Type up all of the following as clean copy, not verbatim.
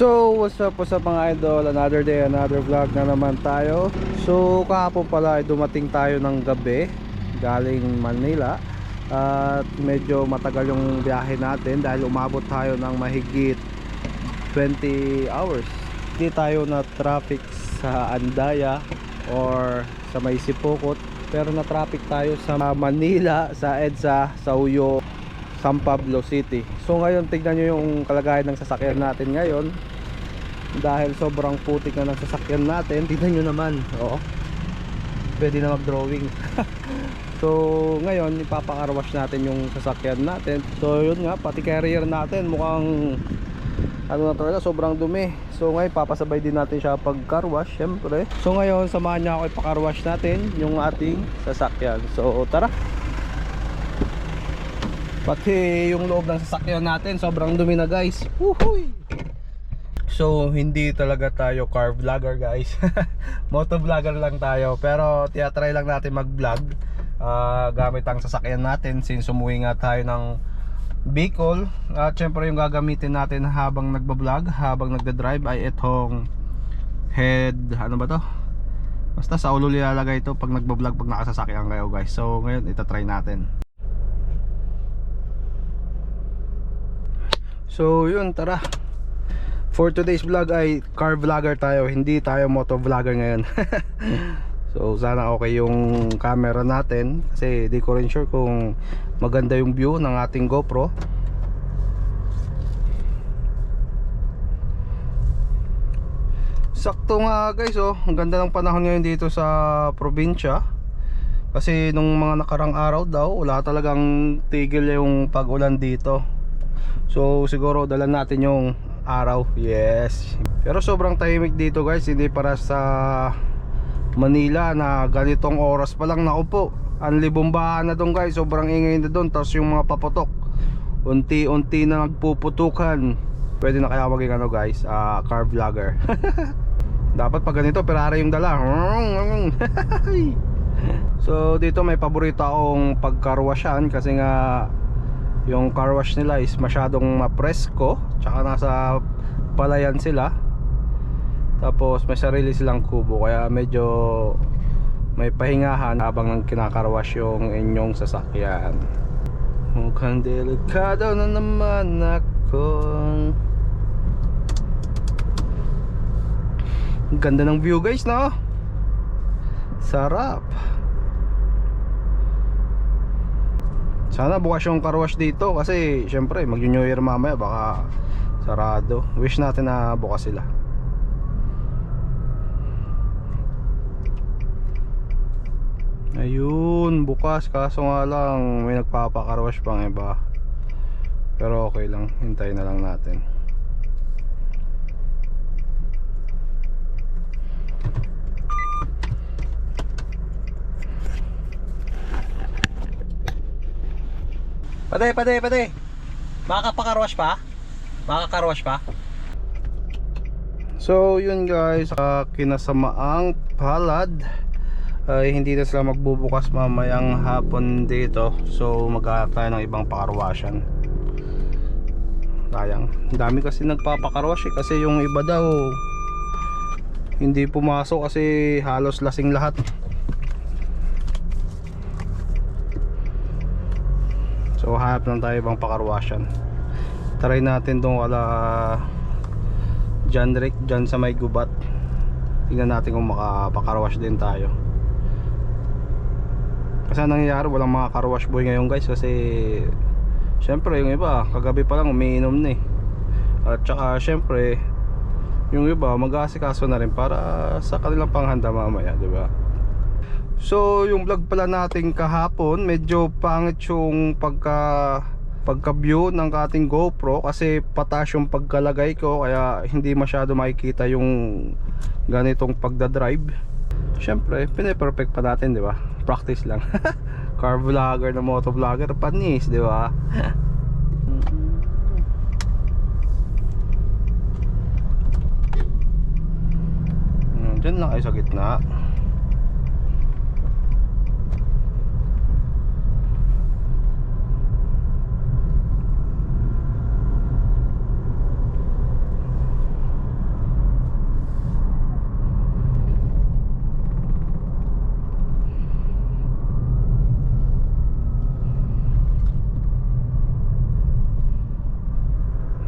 So what's up mga idol, another day, another vlog na naman tayo. So kahapon pala ay dumating tayo ng gabi galing Manila. At medyo matagal yung biyahe natin dahil umabot tayo ng mahigit 20 hours. Hindi tayo na traffic sa Andaya or sa May Sipokot, pero na traffic tayo sa Manila, sa EDSA, sa Uyo, San Pablo City. So ngayon tignan nyo yung kalagayan ng sasakyan natin ngayon. Dahil sobrang putik na ng sasakyan natin, tignan nyo naman. Oo, pwede na mag-drawing. So ngayon ipapakarwash natin yung sasakyan natin. So yun nga, pati carrier natin mukhang ano na talaga, sobrang dumi. So ngayon papasabay din natin siya pag carwash, syempre. So ngayon samahan niya ako ipakarwash natin yung ating sasakyan. So tara. Pati yung loob ng sasakyan natin sobrang dumi na, guys. Woohoo! So hindi talaga tayo car vlogger, guys. Moto vlogger lang tayo. Pero tiyatry lang natin mag vlog gamit ang sasakyan natin, since umuwi nga tayo ng Bicol. At syempre yung gagamitin natin habang nagbablog, habang nagda-drive ay itong head, ano ba to? Basta sa ulo nilalagay ito pag nagbablog, pag nakasasakyan kayo, guys. So ngayon itatry natin. So yun, tara. For today's vlog ay car vlogger tayo, hindi tayo moto vlogger ngayon. So sana okay yung camera natin, kasi di ko rin sure kung maganda yung view ng ating GoPro. Sakto nga, guys, oh, ang ganda ng panahon ngayon dito sa probinsya. Kasi nung mga nakarang araw daw, wala talagang tigil yung pag-ulan dito. So siguro dala natin yung araw, yes. Pero sobrang tahimik dito, guys, hindi para sa Manila na ganitong oras pa lang, naku po, anlibumbahan na doon, guys. Sobrang ingay na doon, tapos yung mga paputok unti-unti na nagpuputukan. Pwede na kaya maging ano, guys, car vlogger. Dapat pag ganito Ferrari yung dala. So dito may paborito akong pagkarwasyan, kasi nga yung car wash nila is masyadong mapresko, tsaka nasa palayan sila, tapos may sarili silang kubo, kaya medyo may pahingahan habang kinakarwash yung inyong sasakyan. Mukhang delikado na naman ako. Ganda ng view, guys, no? Sarap. Sana bukas yung car wash dito, kasi syempre mag-New Year mamaya, baka sarado. Wish natin na bukas sila. Ayun, bukas, kaso nga lang may nagpapa-car wash pang iba. Pero okay lang, hintayin na lang natin. Pade. Makakapakarwash pa? Makakakarwash pa? So yun, guys, kinasamaang palad ay hindi na sila magbubukas mamayang hapon dito. So maghanap tayo ng ibang pakarwashan. Sayang, dami kasi nagpapakarwash kasi yung iba daw hindi pumasok kasi halos lasing lahat. So hanap lang tayo ibang pakarwasyan. Try natin tong wala John Rick dyan sa may gubat. Tingnan natin kung makapakarwash din tayo. Kasi nangyayari, walang mga carwash boy ngayon, guys, kasi syempre yung iba kagabi pa lang umiinom na eh. At saka syempre yung iba mag-aasikaso na rin para sa kanilang panghanda mamaya, diba? So yung vlog pala natin kahapon, medyo pangit yung pagka-view ng ating GoPro, kasi pataas yung pagkalagay ko, kaya hindi masyado makikita yung ganitong pagdadrive. Siyempre pine-perfect pa natin, di ba? Practice lang. Car vlogger na moto vlogger, panis, di ba? Diyan lang kayo sa gitna.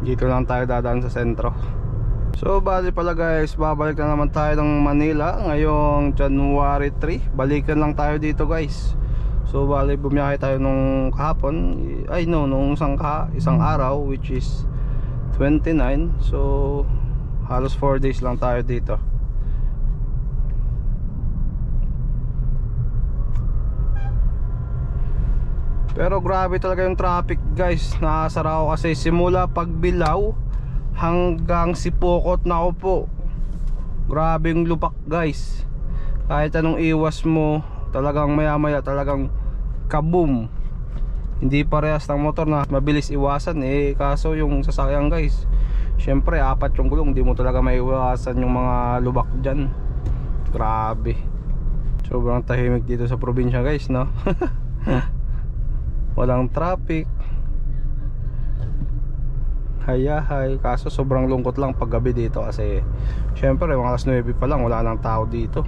Dito lang tayo dadaan sa sentro. So bali pala guys, babalik na naman tayo ng Manila ngayong January 3. Balikan lang tayo dito guys. So bali bumiyahe tayo nung kahapon, nung isang araw, which is 29. So halos 4 days lang tayo dito. Pero grabe talaga yung traffic guys. Nakasara ako kasi simula Pagbilao hanggang Sipokot na ako po. Grabe yung lupak guys. Kahit anong iwas mo, talagang maya maya talagang kaboom. Hindi parehas ng motor na mabilis iwasan kaso yung sasakyan guys, syempre 4 yung gulong, hindi mo talaga maiwasan yung mga lubak dyan. Grabe, sobrang tahimik dito sa probinsya guys, no? Walang traffic, hayahay. Kaso sobrang lungkot lang pag gabi dito kasi syempre mga alas 9 pa lang wala nang tao dito.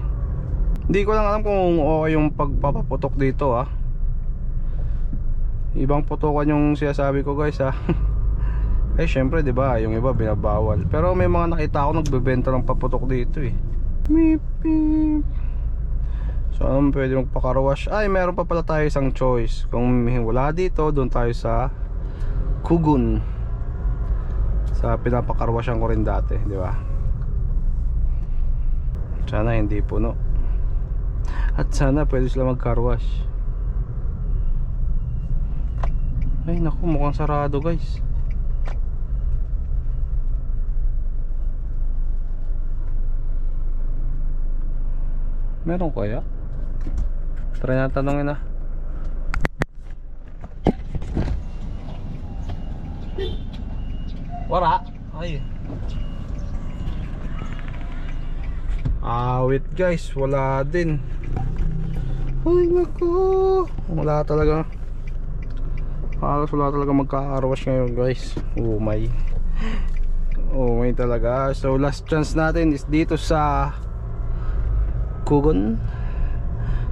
Hindi ko lang alam kung okay yung pagpapaputok dito Ibang putukan yung sinasabi ko guys syempre 'di ba, yung iba binabawal. Pero may mga nakita ako nagbebenta ng paputok dito Meep, meep. So pwede magpa-carwash. Meron pa pala tayo isang choice. Kung wala dito, doon tayo sa Kugon. Sa pinapakarwashan ko rin dati, 'di ba? Sana hindi puno. At sana pwede sila mag-carwash. Ay naku, mukhang sarado guys. Meron kaya? Try na tanongin Wala. Ay. Wait guys, wala din. Ay naku, wala talaga. Halos wala talaga magka-carwash ngayon guys. Oh my talaga. So last chance natin is dito sa Kugon.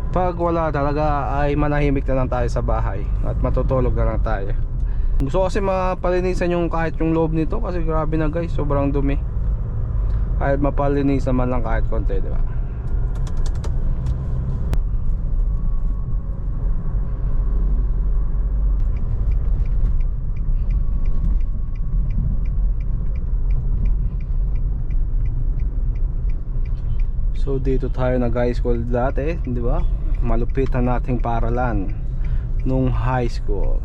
Pag wala talaga ay manahimik na lang tayo sa bahay at matutulog na lang tayo. Gusto kasi mapalinisan yung kahit yung loob nito kasi grabe na guys, sobrang dumi. Kahit mapalinisan man lang kahit konti, diba? So dito tayo nag-high school dati, di ba? Malupitan nating paaralan nung high school.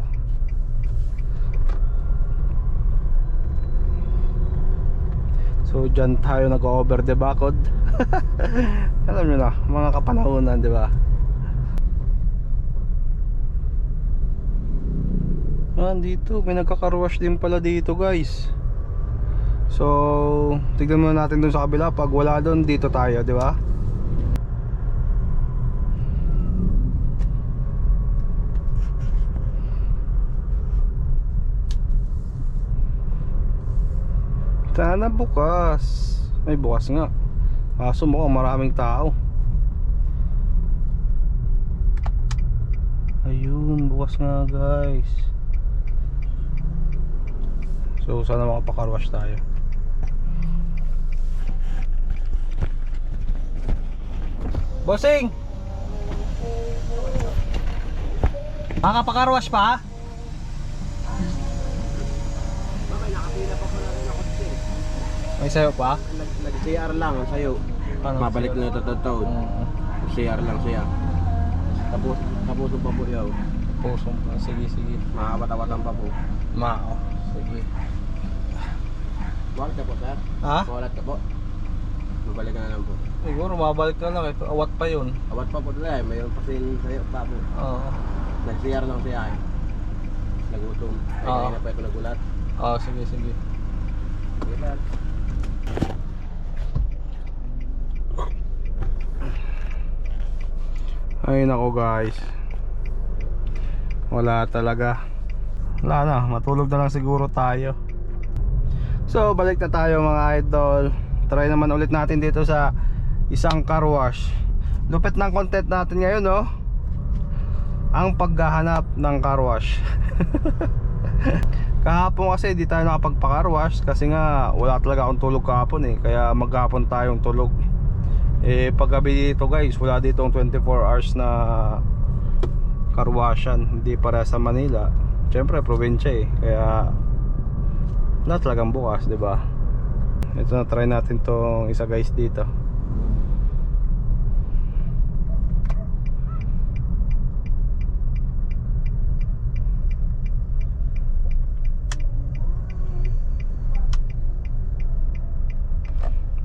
So dyan tayo nag-over the bakod. Alam nyo na, mga kapanahonan, di ba? Dito, may nagka-carwash din pala dito guys. So, tignan muna natin dun sa kabila. Pag wala dun, dito tayo, di ba? Sana bukas. Ay, bukas nga. Kaso mukhang maraming tao. Ayun, bukas nga guys. So, sana makapaka-carwash tayo. Bossing! Makapaka-carwash pa? Nakapila pa pala rin ako May sayo pa? Nag-CR lang ang sayo. Mabalik na ito taon. CR lang siya. Tapos pa po yaw. Pusong pa, sige. Makapatawatan pa po. Sige. Wallet ka po sir? Ha? Wallet ka po. Mabalik na lang po. Siguro mabalik na lang awat pa yun. Awat pa po dala mayroon pa sayo pa po. Oo. Nag-CR lang siya Nagutom. Kanina pa ito nagulat. Sige. Sige sir. Ay nako guys, wala talaga. Wala na, matulog na lang siguro tayo. So balik na tayo mga idol. Try naman ulit natin dito sa isang car wash. Lupit ng content natin ngayon, no? Ang paghahanap ng car wash. Kahapon kasi di tayo nakapagpa-car-wash kasi nga wala talaga akong tulog kahapon eh. Kaya maghapon tayong tulog. Eh paggabi dito guys, wala ditong 24 hours na car-washan. Hindi para sa Manila. Siyempre probinsya eh. Kaya wala talagang bukas, di ba? Ito na, try natin tong isa guys dito.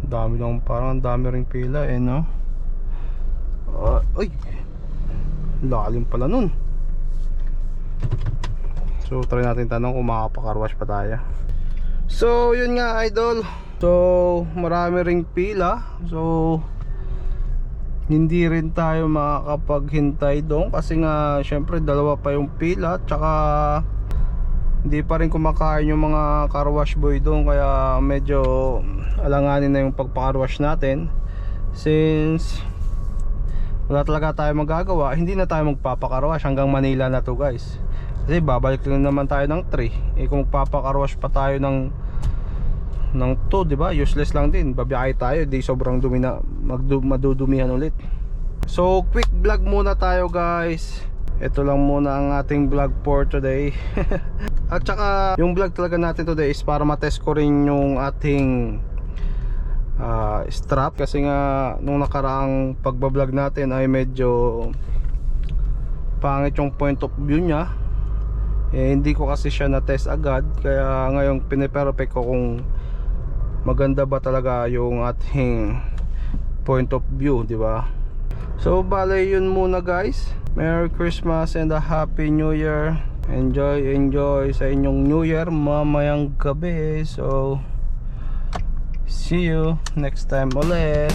Dami lang, parang ang dami ring pila eh, no? Uy! Lalim pala nun. So try natin tanong kung makapaka-carwash pa tayo. So yun nga idol. So marami ring pila. So hindi rin tayo makakapaghintay doon kasi nga syempre dalawa pa yung pila. Tsaka hindi pa rin kumakain yung mga car wash boy doon. Kaya medyo alanganin na yung pagpa-car wash natin. Since wala talaga tayo magagawa, hindi na tayo magpapa-car wash hanggang Manila na to guys. Kasi babalik lang naman tayo ng 3. Eh kung magpapa-car wash pa tayo ng 2, di ba? Useless lang din. Babiyahe tayo, di sobrang dumi na, madudumihan ulit. So quick vlog muna tayo guys. Ito lang muna ang ating vlog for today. At saka yung vlog talaga natin today is para matest ko rin yung ating strap. Kasi nga nung nakaraang pagbablog natin ay medyo pangit yung point of view nya. Eh, hindi ko kasi siya na-test agad. Kaya ngayon piniperfect ko kung maganda ba talaga yung ating point of view, di ba? So bale yun muna guys. Merry Christmas and a Happy New Year. Enjoy sa inyong New Year mamayang gabi. So see you next time ulit.